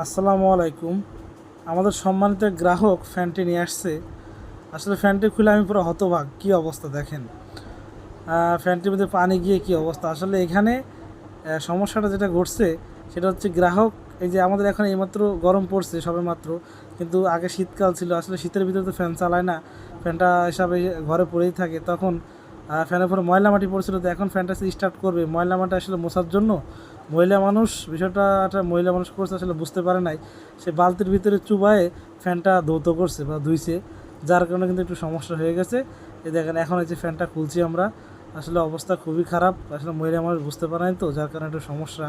আসসালামু আলাইকুম। আমাদের সম্মানিত গ্রাহক ফ্যানটি নিয়ে আসছে। আসলে ফ্যানটি খুলে আমি পুরো হতবাক, কী অবস্থা দেখেন। ফ্যানটির মধ্যে পানি গিয়ে কী অবস্থা। আসলে এখানে সমস্যাটা যেটা ঘটছে সেটা হচ্ছে গ্রাহক, এই যে আমাদের এখন এইমাত্র গরম পড়ছে সবেমাত্র, কিন্তু আগে শীতকাল ছিল। আসলে শীতের ভিতরে তো ফ্যান চালায় না, ফ্যানটা হিসাবে ঘরে পড়েই থাকে। তখন ফ্যানের উপরে ময়লা মাটি পড়ছিল, তো এখন ফ্যানটা স্টার্ট করবে, ময়লা মাটি আসলে মোছার জন্য মহিলা মানুষ বিষয়টা একটা মহিলা মানুষ করছে, আসলে বুঝতে পারে নাই। সে বালতির ভিতরে চুবায়ে ফ্যানটা ধৌত করছে বা ধুইছে, যার কারণে কিন্তু একটু সমস্যা হয়ে গেছে। এই দেখেন এখন এই যে ফ্যানটা খুলছি আমরা, আসলে অবস্থা খুবই খারাপ। আসলে মহিলা মানুষ বুঝতে পারে নাই তো, যার কারণে একটু সমস্যা।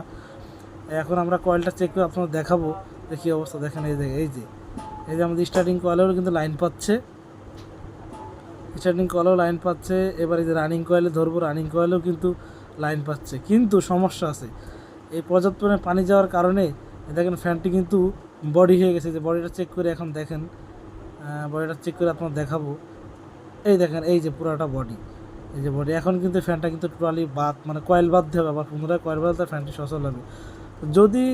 এখন আমরা কয়েলটা চেক করে আপনাদের দেখাবো যে কী অবস্থা। দেখেন এই যে আমাদের স্টার্টিং কয়েলেরও কিন্তু লাইন পাচ্ছে, স্টার্টিং কয়েলেও লাইন পাচ্ছে। এবার এই যে রানিং কয়েলে ধরবো, রানিং কয়েলেও কিন্তু লাইন পাচ্ছে, কিন্তু সমস্যা আছে। এই পর্যাপ্ত পরিমাণে পানি যাওয়ার কারণে দেখেন ফ্যানটি কিন্তু বডি হয়ে গেছে। যে বডিটা চেক করে এখন দেখেন, বডিটা চেক করে আপনার দেখাবো। এই দেখেন এই যে পুরোটা বডি, এই যে বডি। এখন কিন্তু ফ্যানটা কিন্তু টোটালি বাদ, মানে কয়েল বাদ দিয়ে হবে, আবার পুনরায় কয়েল বাদ দিয়ে ফ্যানটি সচল হবে। যদি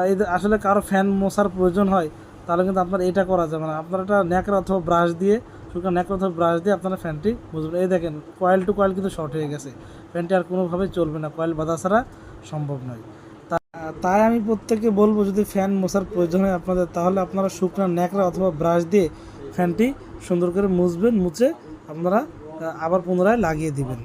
এই আসলে কারো ফ্যান মোছার প্রয়োজন হয়, তাহলে কিন্তু আপনার এটা করা যাবে না। আপনার একটা ন্যাকড়া অথবা ব্রাশ দিয়ে, শুকনো ন্যাকড়া অথবা ব্রাশ দিয়ে আপনারা ফ্যানটি বুঝবেন। এই দেখেন কয়েল টু কয়েল কিন্তু শর্ট হয়ে গেছে, ফ্যানটি আর কোনোভাবেই চলবে না, কয়েল বাঁধা ছাড়া সম্ভব নয়। তাই আমি প্রত্যেককে বলবো, যদি ফ্যান মোছার প্রয়োজন হয় আপনাদের, তাহলে আপনারা শুকনো ন্যাকড়া অথবা ব্রাশ দিয়ে ফ্যানটি সুন্দর করে মুছবেন, মুছে আপনারা আবার পুনরায় লাগিয়ে দিবেন।